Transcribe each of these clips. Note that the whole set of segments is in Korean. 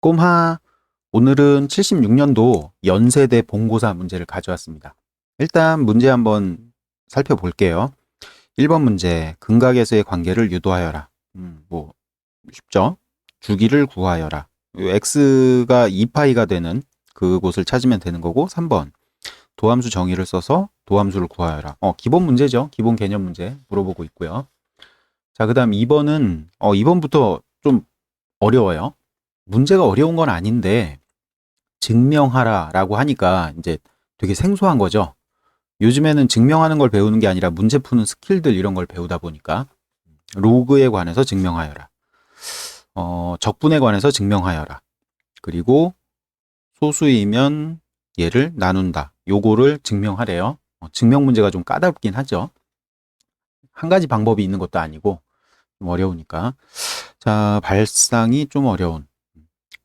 꼼하, 오늘은 76년도 연세대 본고사 문제를 가져왔습니다. 일단 문제 한번 살펴볼게요. 1번 문제, 근각에서의 관계를 유도하여라. 뭐 쉽죠? 주기를 구하여라. x가 2파이가 되는 그곳을 찾으면 되는 거고, 3번 도함수 정의를 써서 도함수를 구하여라. 기본 문제죠. 기본 개념 문제 물어보고 있고요. 자, 그 다음 2번은 2번부터 좀 어려워요. 문제가 어려운 건 아닌데 증명하라 라고 하니까 이제 되게 생소한 거죠. 요즘에는 증명하는 걸 배우는 게 아니라 문제 푸는 스킬들 이런 걸 배우다 보니까 로그에 관해서 증명하여라. 적분에 관해서 증명하여라. 그리고 소수이면 얘를 나눈다. 요거를 증명하래요. 증명 문제가 좀 까다롭긴 하죠. 한 가지 방법이 있는 것도 아니고 좀 어려우니까. 자, 발상이 좀 어려운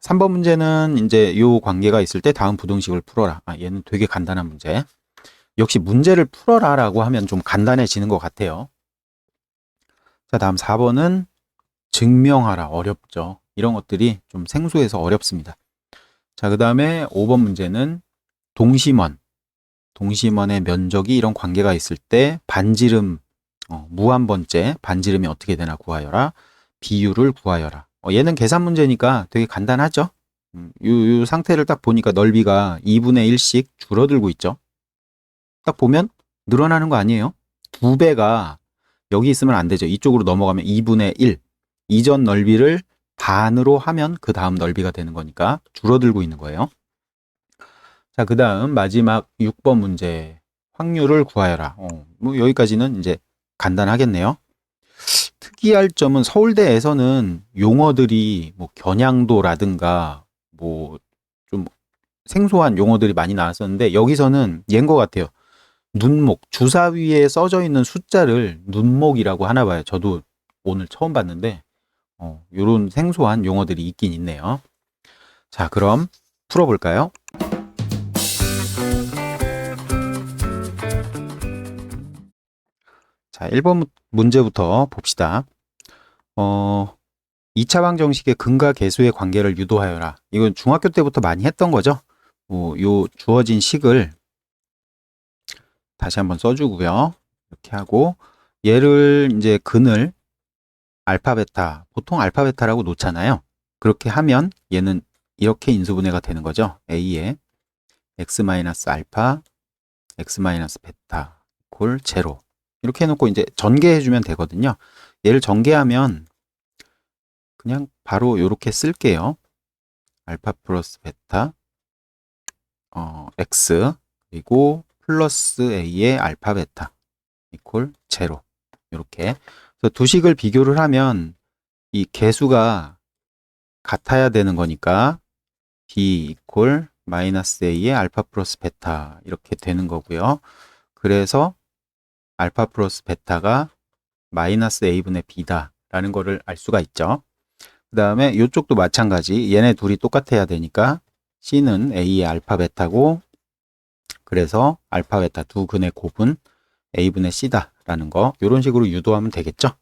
3번 문제는 이제 요 관계가 있을 때 다음 부등식을 풀어라. 얘는 되게 간단한 문제. 역시 문제를 풀어라 라고 하면 좀 간단해지는 것 같아요. 자, 다음 4번은 증명하라. 어렵죠. 이런 것들이 좀 생소해서 어렵습니다. 자, 그 다음에 5번 문제는 동심원. 동심원의 면적이 이런 관계가 있을 때 반지름, 무한번째 반지름이 어떻게 되나 구하여라. 비율을 구하여라. 얘는 계산 문제니까 되게 간단하죠. 요 상태를 딱 보니까 넓이가 2분의 1씩 줄어들고 있죠. 딱 보면 늘어나는 거 아니에요? 2배가 여기 있으면 안 되죠. 이쪽으로 넘어가면 2분의 1. 이전 넓이를 반으로 하면 그 다음 넓이가 되는 거니까 줄어들고 있는 거예요. 자, 그 다음 마지막 6번 문제. 확률을 구하여라. 뭐 여기까지는 이제 간단하겠네요. 특이할 점은 서울대에서는 용어들이 뭐 겨냥도라든가 뭐 좀 생소한 용어들이 많이 나왔었는데 여기서는 얘인 것 같아요. 눈목, 주사 위에 써져 있는 숫자를 눈목이라고 하나 봐요. 저도 오늘 처음 봤는데 요런 생소한 용어들이 있긴 있네요. 자, 그럼 풀어볼까요? 자, 1번 문제부터 봅시다. 2차 방정식의 근과 계수의 관계를 유도하여라. 이건 중학교 때부터 많이 했던 거죠. 요 주어진 식을 다시 한번 써주고요. 이렇게 하고 얘를 이제 근을 알파 베타, 보통 알파 베타라고 놓잖아요. 그렇게 하면 얘는 이렇게 인수분해가 되는 거죠. A에 x 마이너스 알파, x 마이너스 베타 콜 제로. 이렇게 해놓고 이제 전개해주면 되거든요. 얘를 전개하면 그냥 바로 이렇게 쓸게요. 알파 플러스 베타 x 그리고 플러스 a의 알파 베타 이퀄 제로. 이렇게 그래서 두 식을 비교를 하면 이 개수가 같아야 되는 거니까 b 이퀄 마이너스 a의 알파 플러스 베타 이렇게 되는 거고요. 그래서 알파 플러스 베타가 마이너스 a분의 b다 라는 거를 알 수가 있죠. 그 다음에 이쪽도 마찬가지. 얘네 둘이 똑같아야 되니까 C는 A의 알파 베타고 그래서 알파 베타 두 근의 곱은 A분의 C다 라는 거 이런 식으로 유도하면 되겠죠.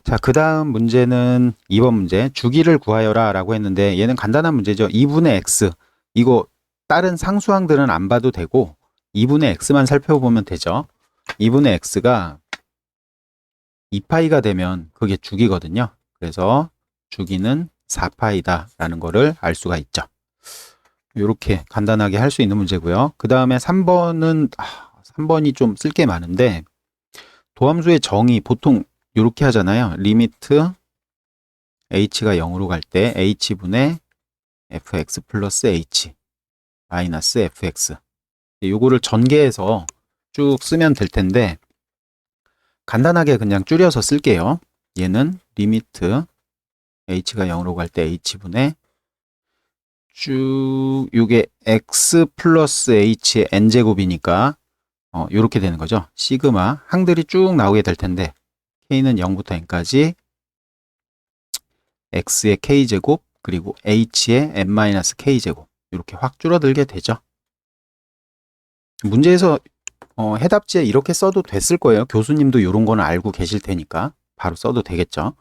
자, 그 다음 문제는 2번 문제 주기를 구하여라 라고 했는데 얘는 간단한 문제죠. 2분의 X 이거 다른 상수항들은 안 봐도 되고 2분의 X만 살펴보면 되죠. 2분의 X가 2파이가 되면 그게 주기거든요. 그래서 주기는 4파이다 라는 거를 알 수가 있죠. 이렇게 간단하게 할 수 있는 문제고요. 그 다음에 3번이 좀 쓸 게 많은데 도함수의 정의 보통 이렇게 하잖아요. 리미트 h가 0으로 갈 때 h분의 fx 플러스 h 마이너스 fx 요거를 전개해서 쭉 쓰면 될 텐데 간단하게 그냥 줄여서 쓸게요. 얘는 리미트 h가 0으로 갈 때 h분의 쭉 이게 x 플러스 h의 n제곱이니까 이렇게 되는 거죠. 시그마 항들이 쭉 나오게 될 텐데 k는 0부터 n까지 x의 k제곱 그리고 h의 n-k제곱 이렇게 확 줄어들게 되죠. 문제에서 해답지에 이렇게 써도 됐을 거예요. 교수님도 이런 거는 알고 계실 테니까 바로 써도 되겠죠.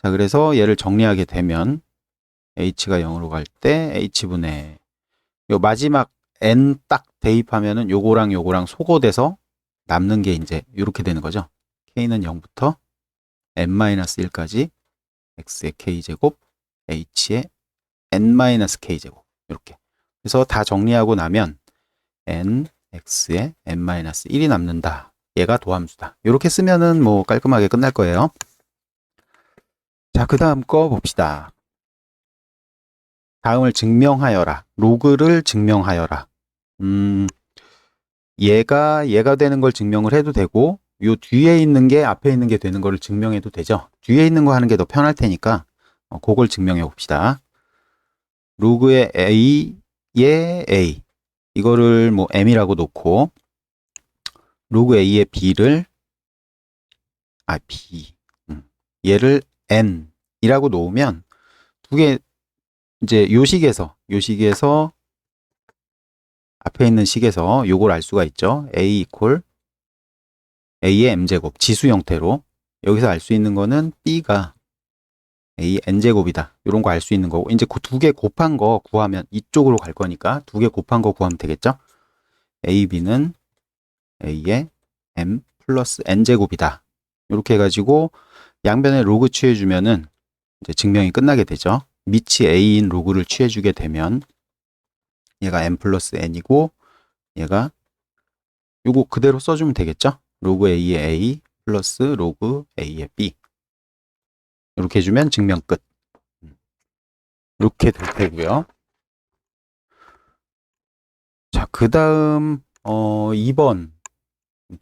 자, 그래서 얘를 정리하게 되면 h가 0으로 갈 때 h분의 요 마지막 n 딱 대입하면은 요거랑 요거랑 소거돼서 남는 게 이제 이렇게 되는 거죠. k는 0부터 n-1까지 x의 k제곱 h의 n-k제곱 이렇게. 그래서 다 정리하고 나면 n x의 n-1이 남는다. 얘가 도함수다. 이렇게 쓰면은 뭐 깔끔하게 끝날 거예요. 자, 그 다음 거 봅시다. 다음을 증명하여라. 로그를 증명하여라. 얘가 되는 걸 증명을 해도 되고, 요 뒤에 있는 게 앞에 있는 게 되는 거를 증명해도 되죠. 뒤에 있는 거 하는 게 더 편할 테니까, 그걸 증명해 봅시다. 로그의 a의 a. 이거를 뭐 m이라고 놓고, 로그 a의 b를, b. 얘를 n이라고 놓으면, 두 개, 이제 요식에서 앞에 있는 식에서 요걸 알 수가 있죠. a 이퀄 a의 m제곱 지수 형태로 여기서 알 수 있는 거는 b가 a n제곱이다. 이런 거 알 수 있는 거고 이제 그 두 개 곱한 거 구하면 이쪽으로 갈 거니까 두 개 곱한 거 구하면 되겠죠. ab는 a의 m 플러스 n제곱이다. 이렇게 해가지고 양변에 로그 취해주면은 이제 증명이 끝나게 되죠. 밑이 a인 로그를 취해주게 되면 얘가 m 플러스 n이고 얘가 요거 그대로 써주면 되겠죠. 로그 a의 a 플러스 로그 a의 b 이렇게 해주면 증명 끝. 이렇게 될 테고요. 자, 그 다음 2번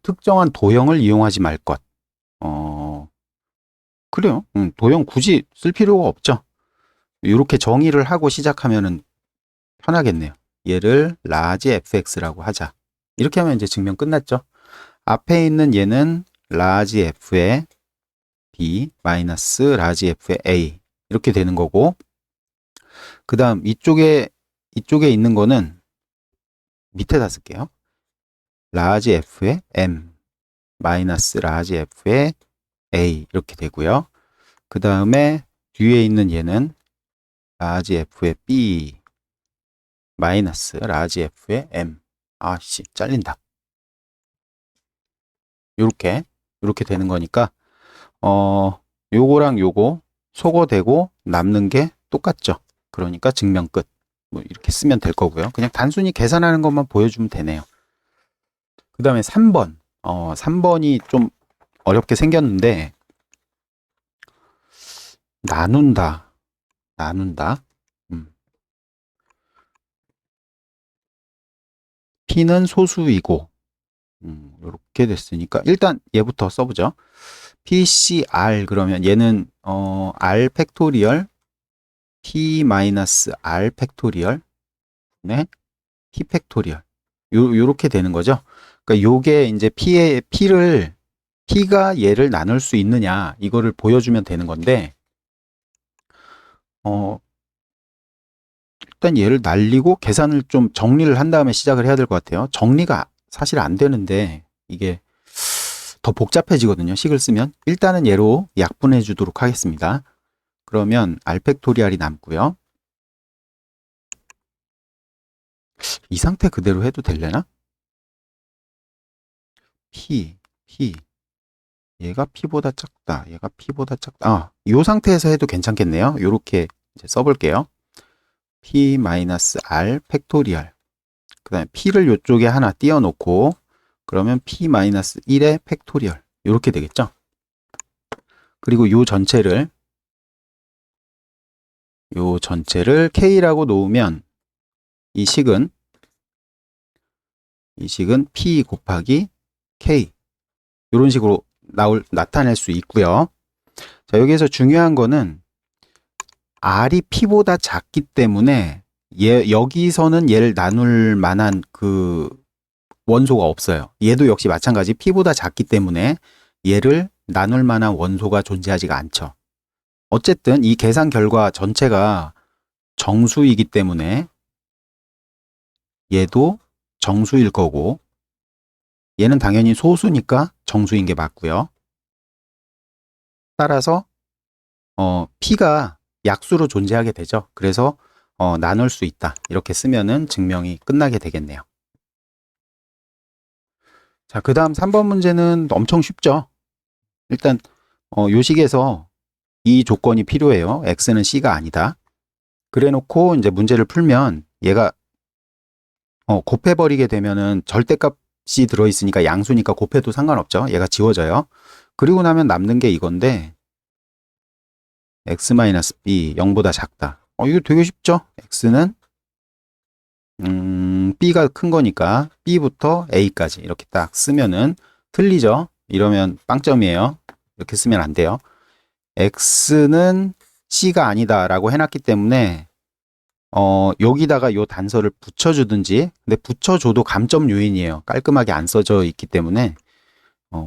특정한 도형을 이용하지 말 것. 그래요. 도형 굳이 쓸 필요가 없죠. 이렇게 정의를 하고 시작하면은 편하겠네요. 얘를 라지 fx라고 하자. 이렇게 하면 이제 증명 끝났죠. 앞에 있는 얘는 라지 f의 b 마이너스 라지 f의 a 이렇게 되는 거고, 그 다음 이쪽에 있는 거는 밑에다 쓸게요. 라지 f의 m 마이너스 라지 f의 a 이렇게 되고요. 그 다음에 뒤에 있는 얘는 라지 f의 b 마이너스 라지 f의 m. 아씨 잘린다. 요렇게 되는 거니까 요거랑 요거 소거되고 남는 게 똑같죠. 그러니까 증명 끝. 뭐 이렇게 쓰면 될 거고요. 그냥 단순히 계산하는 것만 보여주면 되네요. 그 다음에 3번. 3번이 좀 어렵게 생겼는데 나눈다. P는 소수이고 이렇게 됐으니까 일단 얘부터 써보죠. PCR 그러면 얘는 R 팩토리얼 P 마이너스 R 팩토리얼 네 P 팩토리얼 요렇게 되는 거죠. 그러니까 요게 이제 P가 얘를 나눌 수 있느냐 이거를 보여주면 되는 건데 일단 얘를 날리고 계산을 좀 정리를 한 다음에 시작을 해야 될 것 같아요. 정리가 사실 안 되는데 이게 더 복잡해지거든요. 식을 쓰면. 일단은 얘로 약분해 주도록 하겠습니다. 그러면 알팩토리알이 남고요. 이 상태 그대로 해도 되려나? P 얘가 P보다 작다. 얘가 P보다 작다. 이 상태에서 해도 괜찮겠네요. 이렇게 이제 써볼게요. P-R 팩토리얼. 그 다음에 P를 이쪽에 하나 띄워놓고 그러면 P-1의 팩토리얼 이렇게 되겠죠. 그리고 요 전체를 K라고 놓으면 이 식은 P 곱하기 K 이런 식으로 나타낼 수 있고요. 자, 여기에서 중요한 거는 R이 P보다 작기 때문에 여기서는 얘를 나눌 만한 그 원소가 없어요. 얘도 역시 마찬가지 P보다 작기 때문에 얘를 나눌 만한 원소가 존재하지가 않죠. 어쨌든 이 계산 결과 전체가 정수이기 때문에 얘도 정수일 거고 얘는 당연히 소수니까 정수인 게 맞고요. 따라서 P가 약수로 존재하게 되죠. 그래서 나눌 수 있다. 이렇게 쓰면은 증명이 끝나게 되겠네요. 자, 그 다음 3번 문제는 엄청 쉽죠. 일단 요식에서 이 조건이 필요해요. x는 c가 아니다. 그래 놓고 이제 문제를 풀면 얘가 곱해버리게 되면은 절대값이 들어있으니까 양수니까 곱해도 상관없죠. 얘가 지워져요. 그리고 나면 남는 게 이건데 x-b 0보다 작다. 이거 되게 쉽죠. x는 b가 큰 거니까 b부터 a까지 이렇게 딱 쓰면은 틀리죠. 이러면 빵점이에요. 이렇게 쓰면 안 돼요. x는 c가 아니다 라고 해놨기 때문에 여기다가 요 단서를 붙여주든지, 근데 붙여줘도 감점 요인이에요. 깔끔하게 안 써져 있기 때문에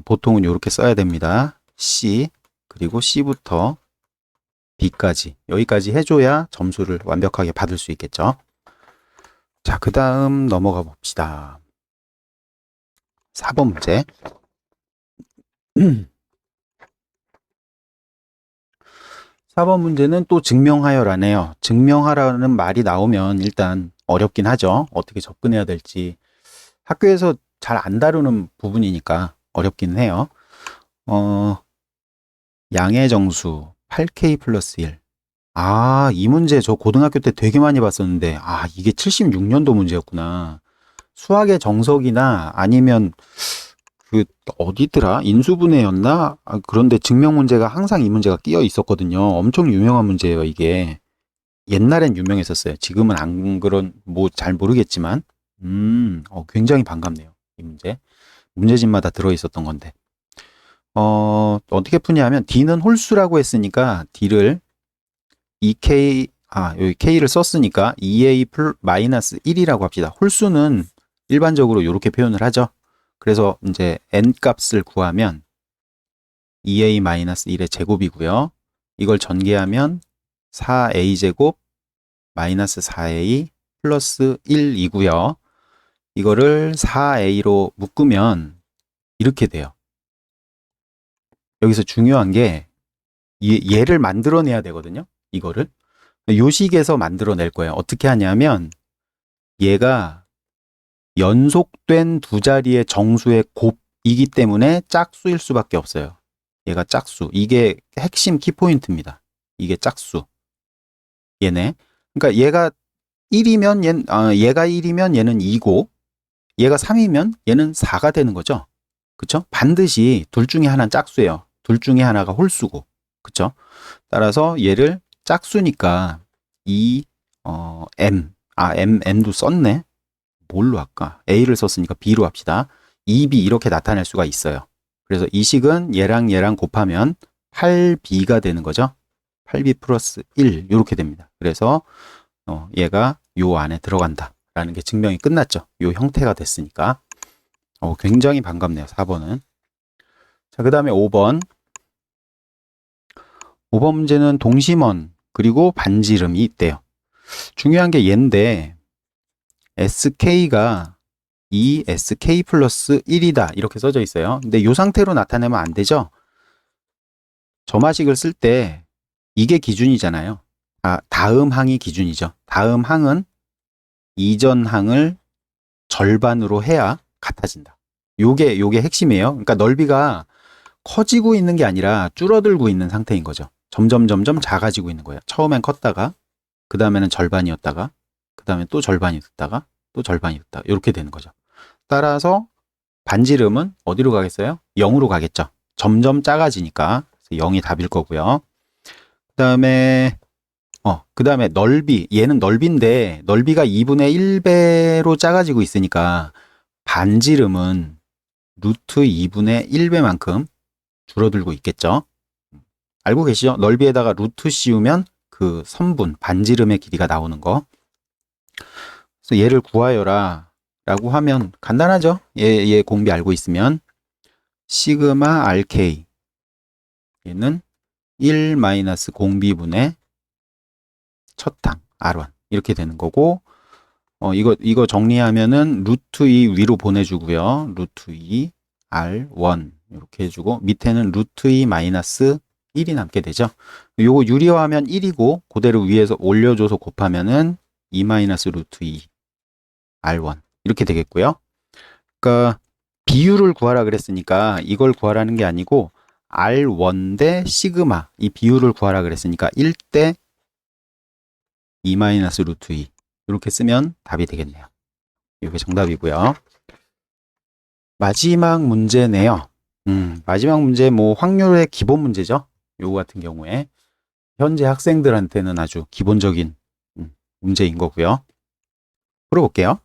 보통은 이렇게 써야 됩니다. C 그리고 C부터 B까지 여기까지 해줘야 점수를 완벽하게 받을 수 있겠죠. 자, 그 다음 넘어가 봅시다. 4번 문제. 4번 문제는 또 증명하여라네요. 증명하라는 말이 나오면 일단 어렵긴 하죠. 어떻게 접근해야 될지. 학교에서 잘 안 다루는 부분이니까 어렵긴 해요. 양의 정수 8k 플러스 1. 이 문제 저 고등학교 때 되게 많이 봤었는데, 이게 76년도 문제였구나. 수학의 정석이나 아니면 그 어디더라? 인수분해였나? 그런데 증명 문제가 항상 이 문제가 끼어 있었거든요. 엄청 유명한 문제예요, 이게. 옛날엔 유명했었어요. 지금은 안 뭐 잘 모르겠지만. 굉장히 반갑네요, 이 문제. 문제집마다 들어있었던 건데. 어떻게 푸냐면 D는 홀수라고 했으니까 D를 2K, 여기 K를 썼으니까 2A 마이너스 1이라고 합시다. 홀수는 일반적으로 이렇게 표현을 하죠. 그래서 이제 n 값을 구하면 2a 마이너스 1의 제곱이고요. 이걸 전개하면 4a 제곱 마이너스 4a 플러스 1이고요. 이거를 4a로 묶으면 이렇게 돼요. 여기서 중요한 게 얘를 만들어내야 되거든요. 이거를 요식에서 만들어낼 거예요. 어떻게 하냐면 얘가 연속된 두 자리의 정수의 곱이기 때문에 짝수일 수밖에 없어요. 얘가 짝수. 이게 핵심 키포인트입니다. 이게 짝수. 얘네. 그러니까 얘가 1이면 얘가 1이면 얘는 2고 얘가 3이면 얘는 4가 되는 거죠. 그쵸? 반드시 둘 중에 하나는 짝수예요. 둘 중에 하나가 홀수고. 그쵸? 따라서 얘를 짝수니까 M도 썼네. 뭘로 할까? A를 썼으니까 B로 합시다. 2B 이렇게 나타낼 수가 있어요. 그래서 이 식은 얘랑 얘랑 곱하면 8B가 되는 거죠. 8B 플러스 1 이렇게 됩니다. 그래서 얘가 요 안에 들어간다 라는 게 증명이 끝났죠. 요 형태가 됐으니까. 굉장히 반갑네요. 4번은. 자, 그 다음에 5번. 5번 문제는 동심원 그리고 반지름이 있대요. 중요한 게 얘인데 SK가 2SK 플러스 1이다 이렇게 써져 있어요. 근데 이 상태로 나타내면 안 되죠. 점화식을 쓸 때 이게 기준이잖아요. 다음 항이 기준이죠. 다음 항은 이전 항을 절반으로 해야 같아진다. 요게 핵심이에요. 그러니까 넓이가 커지고 있는 게 아니라 줄어들고 있는 상태인 거죠. 점점 작아지고 있는 거예요. 처음엔 컸다가 그 다음에는 절반이었다가 그 다음에 또 절반이 됐다가 또 절반이 됐다가 이렇게 되는 거죠. 따라서 반지름은 어디로 가겠어요? 0으로 가겠죠. 점점 작아지니까 0이 답일 거고요. 그 다음에 넓이, 얘는 넓이인데 넓이가 2분의 1배로 작아지고 있으니까 반지름은 루트 2분의 1배만큼 줄어들고 있겠죠. 알고 계시죠? 넓이에다가 루트 씌우면 그 선분, 반지름의 길이가 나오는 거. 그래서 얘를 구하여라 라고 하면 간단하죠. 얘 공비 알고 있으면 시그마 RK 얘는 1 마이너스 공비분의 첫항 R1 이렇게 되는 거고 이거 정리하면은 루트 2 위로 보내주고요. 루트 2 R1 이렇게 해주고 밑에는 루트 2 마이너스 1이 남게 되죠. 요거 유리화하면 1이고 그대로 위에서 올려줘서 곱하면은 2-루트 2 R1 이렇게 되겠고요. 그러니까 비율을 구하라 그랬으니까 이걸 구하라는 게 아니고 R1 대 시그마 이 비율을 구하라 그랬으니까 1대 2-루트 2 이렇게 쓰면 답이 되겠네요. 이게 정답이고요. 마지막 문제네요. 마지막 문제 뭐 확률의 기본 문제죠. 요거 같은 경우에 현재 학생들한테는 아주 기본적인 문제인 거고요. 풀어볼게요.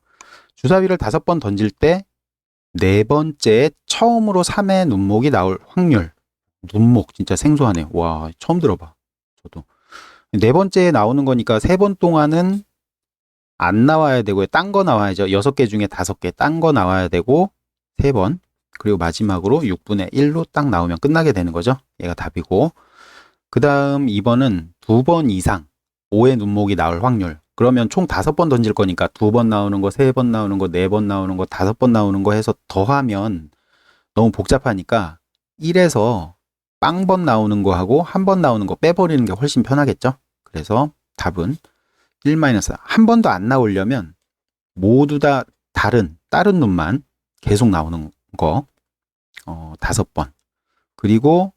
주사위를 5번 던질 때 네 번째에 처음으로 3의 눈목이 나올 확률. 눈목 진짜 생소하네요. 와, 처음 들어봐. 저도. 네 번째에 나오는 거니까 3번 동안은 안 나와야 되고요. 딴 거 나와야죠. 6개 중에 5개 딴 거 나와야 되고 3번. 그리고 마지막으로 6분의 1로 딱 나오면 끝나게 되는 거죠. 얘가 답이고. 그 다음 2번은 2번 이상 5의 눈목이 나올 확률. 그러면 총 5번 던질 거니까 2번 나오는 거, 3번 나오는 거, 4번 나오는 거, 5번 나오는 거 해서 더하면 너무 복잡하니까 1에서 빵번 나오는 거 하고 한 번 나오는 거 빼버리는 게 훨씬 편하겠죠. 그래서 답은 1-4. 한 번도 안 나오려면 모두 다 다른 눈만 계속 나오는 거 5번. 그리고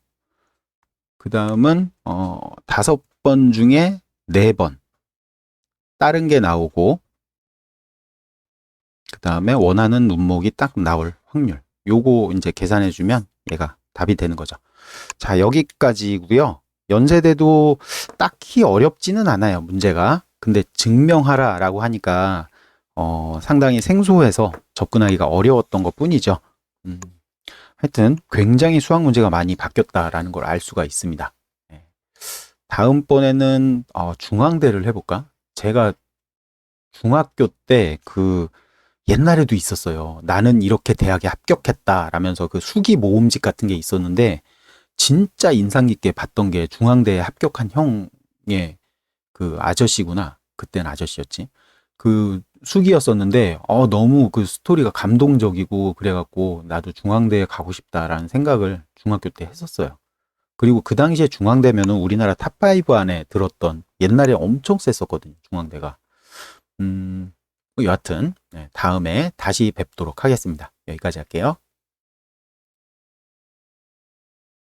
그 다음은 5번 중에 4번 다른 게 나오고 그 다음에 원하는 눈목이 딱 나올 확률 요거 이제 계산해 주면 얘가 답이 되는 거죠. 자, 여기까지고요. 연세대도 딱히 어렵지는 않아요, 문제가. 근데 증명하라 라고 하니까 상당히 생소해서 접근하기가 어려웠던 것 뿐이죠. 하여튼 굉장히 수학 문제가 많이 바뀌었다라는 걸 알 수가 있습니다. 네. 다음번에는 중앙대를 해볼까? 제가 중학교 때 옛날에도 있었어요. 나는 이렇게 대학에 합격했다 라면서 그 수기 모음집 같은 게 있었는데 진짜 인상 깊게 봤던 게 중앙대에 합격한 형의 그 아저씨구나. 그때는 아저씨였지. 그 수기였었는데 너무 그 스토리가 감동적이고 그래갖고 나도 중앙대에 가고 싶다라는 생각을 중학교 때 했었어요. 그리고 그 당시에 중앙대면은 우리나라 탑5 안에 들었던 옛날에 엄청 셌었거든요. 중앙대가. 여하튼 다음에 다시 뵙도록 하겠습니다. 여기까지 할게요.